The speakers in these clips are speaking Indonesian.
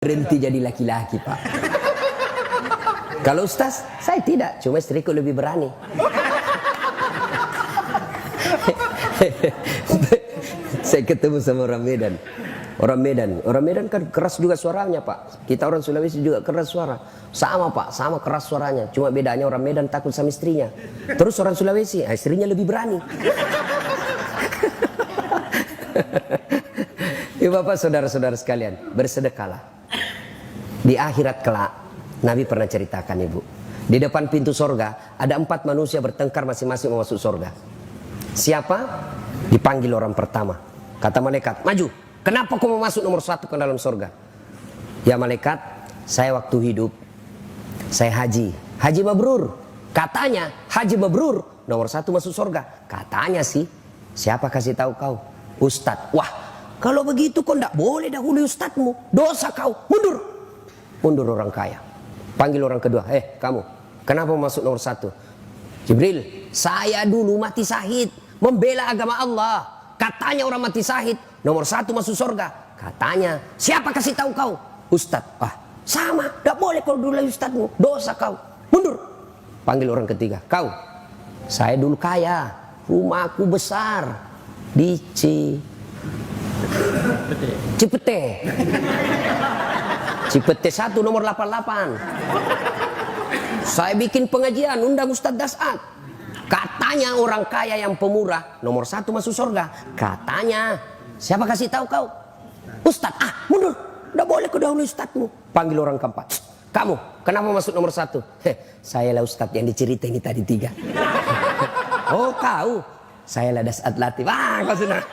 berhenti jadi laki-laki, Pak. Kalau ustaz, saya tidak, cuma istriku lebih berani. Saya ketemu sama orang Medan. Orang Medan kan keras juga suaranya, Pak. Kita orang Sulawesi juga keras suara. Sama, Pak, sama keras suaranya. Cuma bedanya orang Medan takut sama istrinya. Terus orang Sulawesi, istrinya lebih berani. Ya Bapak, saudara-saudara sekalian, bersedekahlah. Di akhirat kelak, Nabi pernah ceritakan, Ibu. Di depan pintu sorga, ada 4 manusia bertengkar masing-masing mau masuk sorga. Siapa? Dipanggil orang pertama. Kata malaikat, maju. Kenapa kau mau masuk nomor 1 ke dalam sorga? Ya malaikat, saya waktu hidup, saya haji. Haji mabrur. Katanya, haji mabrur, nomor 1 masuk sorga. Katanya sih, siapa kasih tahu kau? Ustadz. Wah, kalau begitu kau tidak boleh dahului ustadzmu. Dosa kau, mundur. Mundur orang kaya. Panggil orang kedua, kamu, kenapa masuk nomor 1? Jibril, saya dulu mati syahid, membela agama Allah. Katanya orang mati syahid, nomor 1 masuk surga. Katanya, siapa kasih tahu kau? Ustadz. Sama, tidak boleh kalau dulu ustadzmu, dosa kau, mundur. Panggil orang ketiga, kau, saya dulu kaya, rumahku besar di Cipete. Cipete 1 nomor 88. Saya bikin pengajian, undang Ustadz Dasat. Katanya orang kaya yang pemurah, nomor 1 masuk surga. Katanya, siapa kasih tahu kau? Ustadz. Mundur, tidak boleh kau dahului ustadzmu. Panggil orang keempat. Kamu, kenapa masuk nomor 1? Saya lah ustadz yang dicerita ini tadi 3. Oh kau, saya lah Dasat Latif. Kau sudah.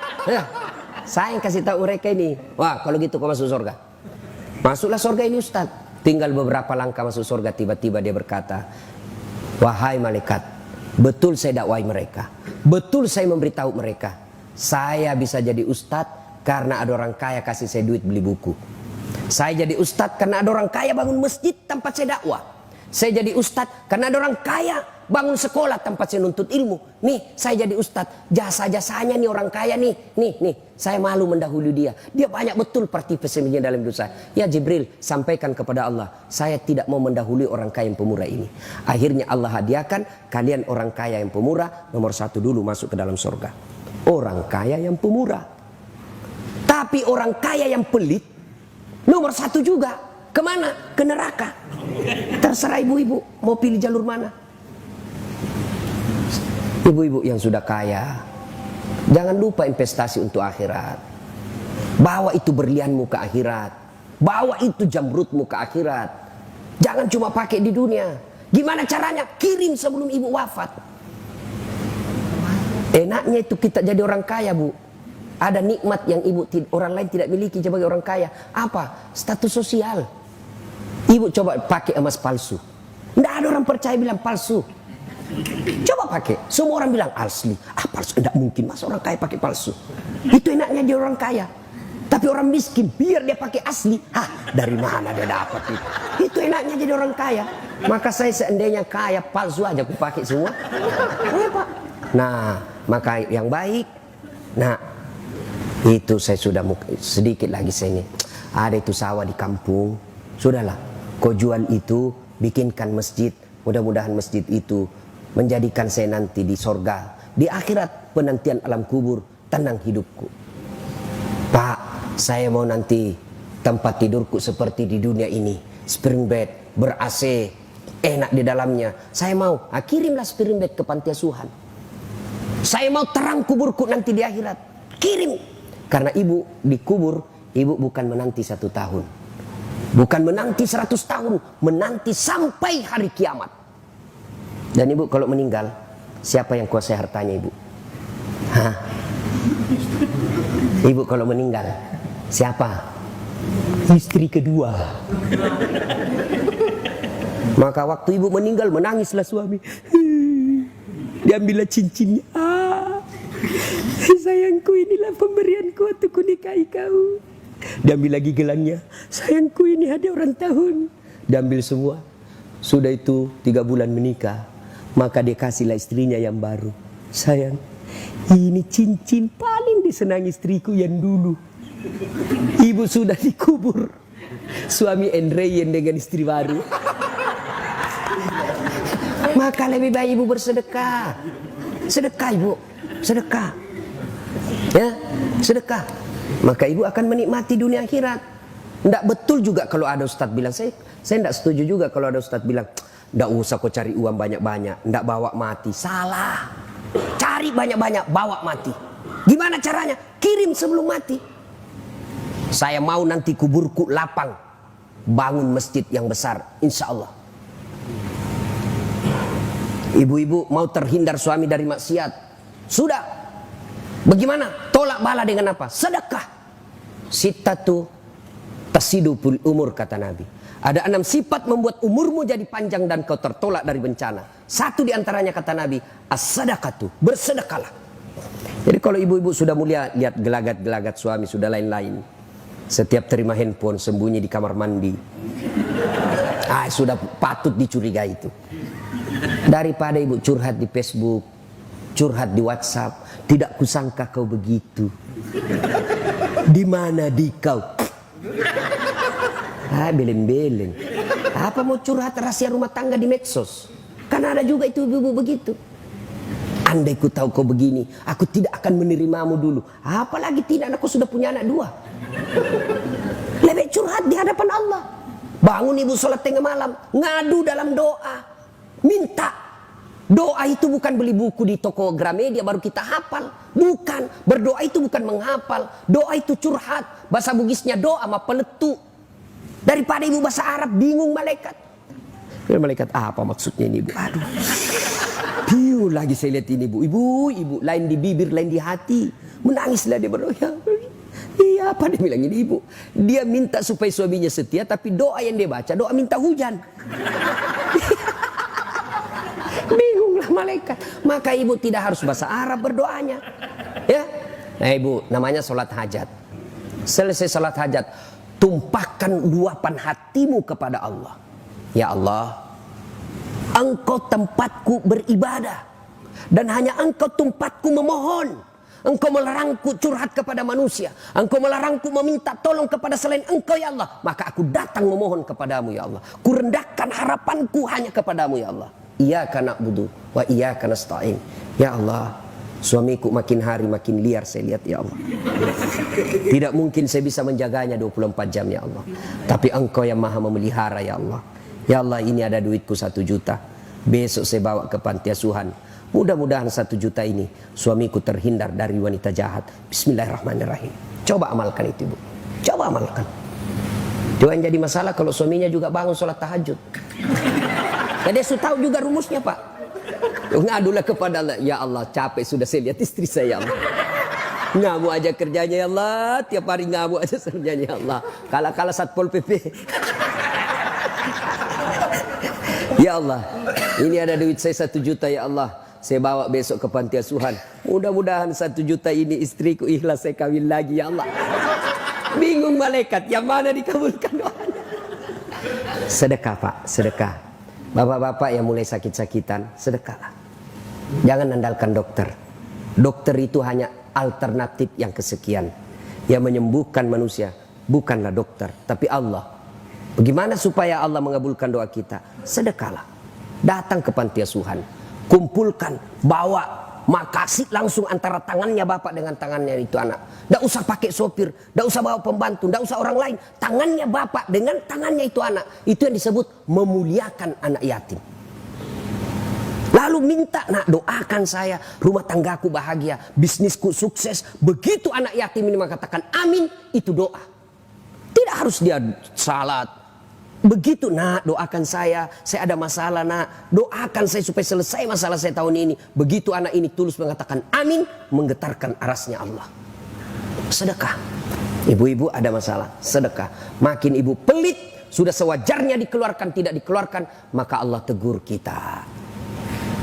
Saya yang kasih tahu mereka ini. Wah, kalau gitu kau masuk surga. Masuklah surga ini ustadz. Tinggal beberapa langkah masuk surga, tiba-tiba dia berkata, wahai malaikat, betul saya dakwai mereka, betul saya memberitahu mereka, saya bisa jadi ustadz karena ada orang kaya kasih saya duit beli buku. Saya jadi ustadz karena ada orang kaya bangun masjid tempat saya dakwah. Saya jadi ustadz karena ada orang kaya bangun sekolah tempat saya nuntut ilmu. Nih, saya jadi ustadz, jasa-jasanya nih orang kaya nih. Saya malu mendahului dia. Dia banyak betul partisipasinya dalam hidup saya. Ya Jibril, sampaikan kepada Allah, saya tidak mau mendahului orang kaya yang pemurah ini. Akhirnya Allah hadiahkan kalian orang kaya yang pemurah, nomor 1 dulu masuk ke dalam surga. Orang kaya yang pemurah. Tapi orang kaya yang pelit, nomor 1 juga. Kemana? Ke neraka. Terserah ibu-ibu mau pilih jalur mana. Ibu-ibu yang sudah kaya, jangan lupa investasi untuk akhirat. Bawa itu berlianmu ke akhirat. Bawa itu jamrutmu ke akhirat. Jangan cuma pakai di dunia. Gimana caranya? Kirim sebelum ibu wafat. Enaknya itu kita jadi orang kaya, Bu. Ada nikmat yang orang lain tidak miliki sebagai orang kaya. Apa? Status sosial. Ibu coba pakai emas palsu. Tidak ada orang percaya bilang palsu. Coba pakai. Semua orang bilang asli. Palsu. Tidak mungkin. Masa orang kaya pakai palsu? Itu enaknya dia orang kaya. Tapi orang miskin biar dia pakai asli. Dari mana dia dapat itu? Itu enaknya jadi orang kaya. Maka saya seandainya kaya palsu aja aku pakai semua. Pak. Nah, maka yang baik. Nah, itu saya sudah sedikit lagi saya ini. Ada itu sawah di kampung. Sudahlah, kau jual itu, bikinkan masjid. Mudah-mudahan masjid itu menjadikan saya nanti di sorga. Di akhirat penantian alam kubur, tenang hidupku. Pak, saya mau nanti tempat tidurku seperti di dunia ini. Spring bed, ber-AC, enak di dalamnya. Saya mau, kirimlah spring bed ke panti asuhan. Saya mau terang kuburku nanti di akhirat. Kirim. Karena ibu dikubur, ibu bukan menanti 1 tahun. Bukan menanti 100 tahun. Menanti sampai hari kiamat. Dan ibu kalau meninggal, siapa yang kuasai hartanya ibu? Ibu kalau meninggal, siapa? Istri kedua. Maka waktu ibu meninggal, menangislah suami. Diambillah cincinnya. Sayangku, inilah pemberianku waktu ku nikahi kau. Diambil lagi gelangnya. Sayangku, ini hadiah ulang tahun. Diambil semua. Sudah itu 3 bulan menikah. Maka dia kasihlah istrinya yang baru. Sayang, ini cincin paling disenangi istriku yang dulu. Ibu sudah dikubur. Suami Andreyen dengan istri baru. Maka lebih baik ibu bersedekah. Sedekah ibu, sedekah. Ya, sedekah. Maka ibu akan menikmati dunia akhirat. Tidak betul juga kalau ada ustadz bilang, saya tidak setuju juga kalau ada ustadz bilang, tidak usah kau cari uang banyak-banyak, tidak bawa mati. Salah. Cari banyak-banyak, bawa mati. Gimana caranya? Kirim sebelum mati. Saya mau nanti kuburku lapang, bangun masjid yang besar, insya Allah. Ibu-ibu mau terhindar suami dari maksiat, sudah. Bagaimana? Tolak bala dengan apa? Sedekah. Sittatu tasidupul umur, kata Nabi. Ada 6 sifat membuat umurmu jadi panjang dan kau tertolak dari bencana. Satu diantaranya, kata Nabi, as-sadaqatu, bersedekahlah. Jadi kalau ibu-ibu sudah mulia, lihat gelagat-gelagat suami sudah lain-lain. Setiap terima handphone sembunyi di kamar mandi. Sudah patut dicurigai itu. Daripada ibu curhat di Facebook, curhat di WhatsApp, tidak kusangka kau begitu. Di mana di kau? Beleng-beleng. Apa mau curhat rahasia rumah tangga di medsos? Kan ada juga itu ibu-ibu begitu. Andai ku tahu kau begini, aku tidak akan menerimamu dulu. Apalagi tidak, aku sudah punya anak 2. Lebih curhat di hadapan Allah. Bangun ibu sholat tengah malam, ngadu dalam doa, minta. Doa itu bukan beli buku di toko Gramedia baru kita hafal. Bukan. Berdoa itu bukan menghafal. Doa itu curhat. Bahasa Bugisnya doa sama peletu. Daripada ibu bahasa Arab bingung malaikat. Malaikat apa maksudnya ini ibu? Aduh. Piu lagi saya lihat ini ibu. Ibu lain di bibir, lain di hati. Menangislah dia berdoa. Iya, apa dia bilang ini ibu? Dia minta supaya suaminya setia, tapi doa yang dia baca doa minta hujan. Bingunglah malaikat. Maka ibu tidak harus bahasa Arab berdoanya. Ya. Nah ibu, namanya sholat hajat. Selesai sholat hajat, tumpahkan luapan hatimu kepada Allah. Ya Allah, Engkau tempatku beribadah, dan hanya Engkau tempatku memohon. Engkau melarangku curhat kepada manusia. Engkau melarangku meminta tolong kepada selain Engkau, ya Allah. Maka aku datang memohon kepadamu, ya Allah. Kurendahkan harapanku hanya kepadamu, ya Allah. Iyyaka na'budu wa iyyaka nasta'in. Ya Allah, suamiku makin hari makin liar saya lihat, ya Allah. Tidak mungkin saya bisa menjaganya 24 jam, ya Allah. Tapi Engkau yang maha memelihara, ya Allah. Ya Allah, ini ada duitku 1 juta. Besok saya bawa ke panti asuhan. Mudah-mudahan 1 juta ini suamiku terhindar dari wanita jahat. Bismillahirrahmanirrahim. Coba amalkan itu, ibu. Coba amalkan. Jangan jadi masalah kalau suaminya juga bangun sholat tahajud. Ya dia sudah tahu juga rumusnya, Pak. Ngadulah kepada Allah. Ya Allah, capek sudah saya lihat istri saya, ya Allah. Ngamuk aja kerjanya, ya Allah. Tiap hari ngamuk aja kerjanya, ya Allah. Kala-kala Satpol PP. Ya Allah, ini ada duit saya 1 juta, ya Allah. Saya bawa besok ke panti asuhan. Mudah-mudahan 1 juta ini istriku ikhlas saya kawin lagi, ya Allah. Bingung malaikat, yang mana dikabulkan doanya? Sedekah, Pak, sedekah. Bapak-bapak yang mulai sakit-sakitan, sedekahlah. Jangan andalkan dokter. Dokter itu hanya alternatif yang kesekian. Yang menyembuhkan manusia bukanlah dokter, tapi Allah. Bagaimana supaya Allah mengabulkan doa kita? Sedekahlah. Datang ke panti asuhan. Kumpulkan, bawa, makasih langsung antara tangannya bapak dengan tangannya itu anak. Tidak usah pakai sopir, tidak usah bawa pembantu, tidak usah orang lain. Tangannya bapak dengan tangannya itu anak. Itu yang disebut memuliakan anak yatim. Lalu minta, nak doakan saya, rumah tanggaku bahagia, bisnisku sukses. Begitu anak yatim ini mengatakan amin, itu doa. Tidak harus dia salat. Begitu, nak doakan saya ada masalah, nak doakan saya supaya selesai masalah saya tahun ini. Begitu anak ini tulus mengatakan amin, menggetarkan arasnya Allah. Sedekah. Ibu-ibu ada masalah, sedekah. Makin ibu pelit, sudah sewajarnya dikeluarkan, tidak dikeluarkan, maka Allah tegur kita.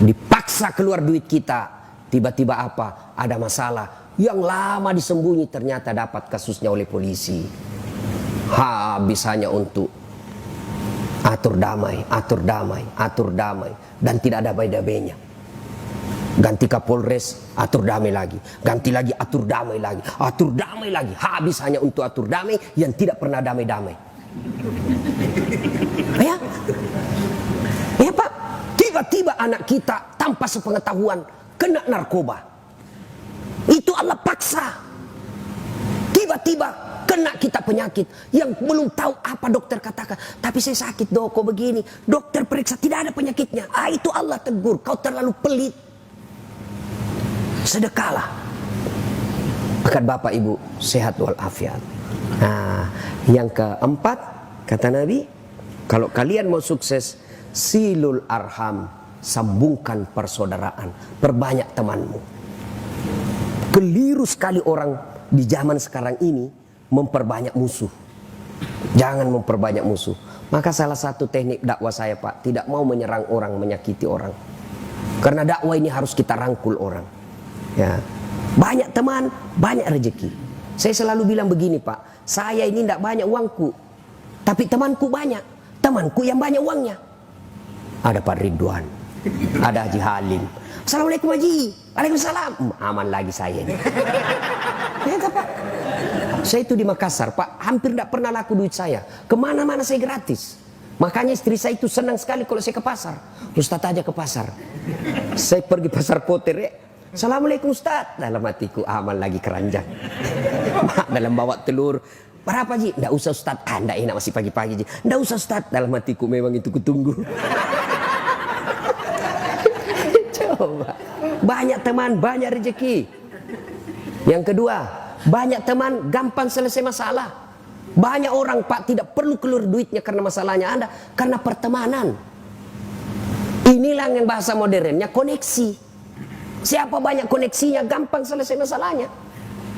Dipaksa keluar duit kita, tiba-tiba apa? Ada masalah yang lama disembunyi, ternyata dapat kasusnya oleh polisi. Habis hanya untuk atur damai, atur damai, atur damai, dan tidak ada damai-damainya. Ganti Kapolres, atur damai lagi, ganti lagi atur damai lagi, atur damai lagi. Habis hanya untuk atur damai yang tidak pernah damai-damai. Ya, ya Pak, tiba-tiba anak kita tanpa sepengetahuan kena narkoba. Itu Allah paksa. Tiba-tiba kena kita penyakit yang belum tahu apa dokter katakan. Tapi saya sakit dok, kok begini. Dokter periksa tidak ada penyakitnya. Itu Allah tegur, kau terlalu pelit. Sedekahlah. Akan Bapak Ibu sehat walafiat. Nah, yang keempat kata Nabi, kalau kalian mau sukses, silul arham, sambungkan persaudaraan, perbanyak temanmu. Keliru sekali orang di zaman sekarang ini memperbanyak musuh. Jangan memperbanyak musuh. Maka salah satu teknik dakwah saya Pak, tidak mau menyerang orang, menyakiti orang. Karena dakwah ini harus kita rangkul orang. Ya, banyak teman, banyak rezeki. Saya selalu bilang begini Pak, saya ini tidak banyak uangku, tapi temanku banyak. Temanku yang banyak uangnya. Ada Pak Ridwan, ada Haji Halim. Assalamualaikum Haji. Waalaikumsalam. Aman lagi saya ini. Ya Pak. Saya itu di Makassar Pak, hampir tidak pernah laku duit saya. Kemana-mana saya gratis. Makanya istri saya itu senang sekali kalau saya ke pasar. Ustaz aja ke pasar. Saya pergi pasar Poter ya. Assalamualaikum Ustaz. Dalam hatiku aman lagi keranjang. Dalam bawa telur. Berapa Ji? Nggak usah Ustaz. Nggak enak masih pagi-pagi Ji. Nggak usah Ustaz. Dalam hatiku memang itu kutunggu. Coba. Banyak teman, banyak rezeki. Yang kedua, banyak teman, gampang selesai masalah. Banyak orang Pak tidak perlu keluar duitnya karena masalahnya Anda, karena pertemanan. Inilah yang bahasa modernnya koneksi. Siapa banyak koneksinya, gampang selesai masalahnya.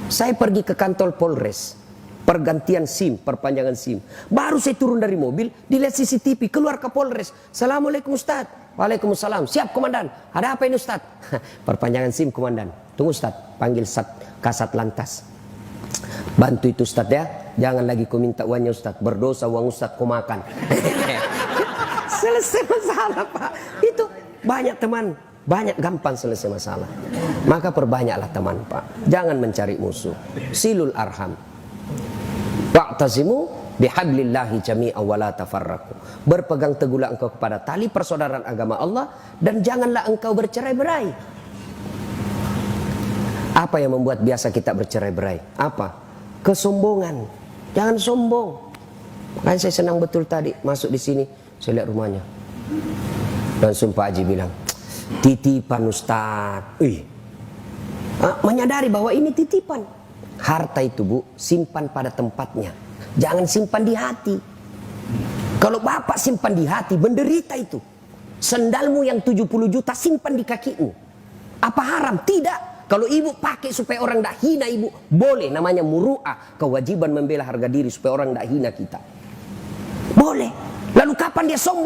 Saya pergi ke kantor Polres, pergantian SIM, perpanjangan SIM. Baru saya turun dari mobil, dilihat CCTV, keluar ke Polres. Assalamualaikum Ustaz. Waalaikumsalam. Siap komandan. Ada apa ini Ustaz? Perpanjangan SIM komandan. Tunggu Ustaz, panggil Kasat Lantas. Bantu itu Ustaz ya. Jangan lagi kau minta uangnya Ustaz. Berdosa uang Ustaz kau makan. Selesai masalah Pak. Itu banyak teman, banyak gampang selesai masalah. Maka perbanyaklah teman Pak. Jangan mencari musuh. Silul arham. Wa'tasimu bihablillahi jami'an wa la tafarraqu. Berpegang teguhlah engkau kepada tali persaudaraan agama Allah dan janganlah engkau bercerai-berai. Apa yang membuat biasa kita bercerai-berai? Apa? Kesombongan. Jangan sombong. Makanya saya senang betul tadi masuk di sini, saya lihat rumahnya. Langsung Pak Haji bilang, titipan Ustaz. Menyadari bahwa ini titipan. Harta itu Bu, simpan pada tempatnya. Jangan simpan di hati. Kalau Bapak simpan di hati, menderita itu. Sendalmu yang 70 juta simpan di kakimu. Apa haram? Tidak. Kalau ibu pakai supaya orang tidak hina ibu, boleh. Namanya muru'ah. Kewajiban membela harga diri supaya orang tidak hina kita. Boleh. Lalu kapan dia sombong?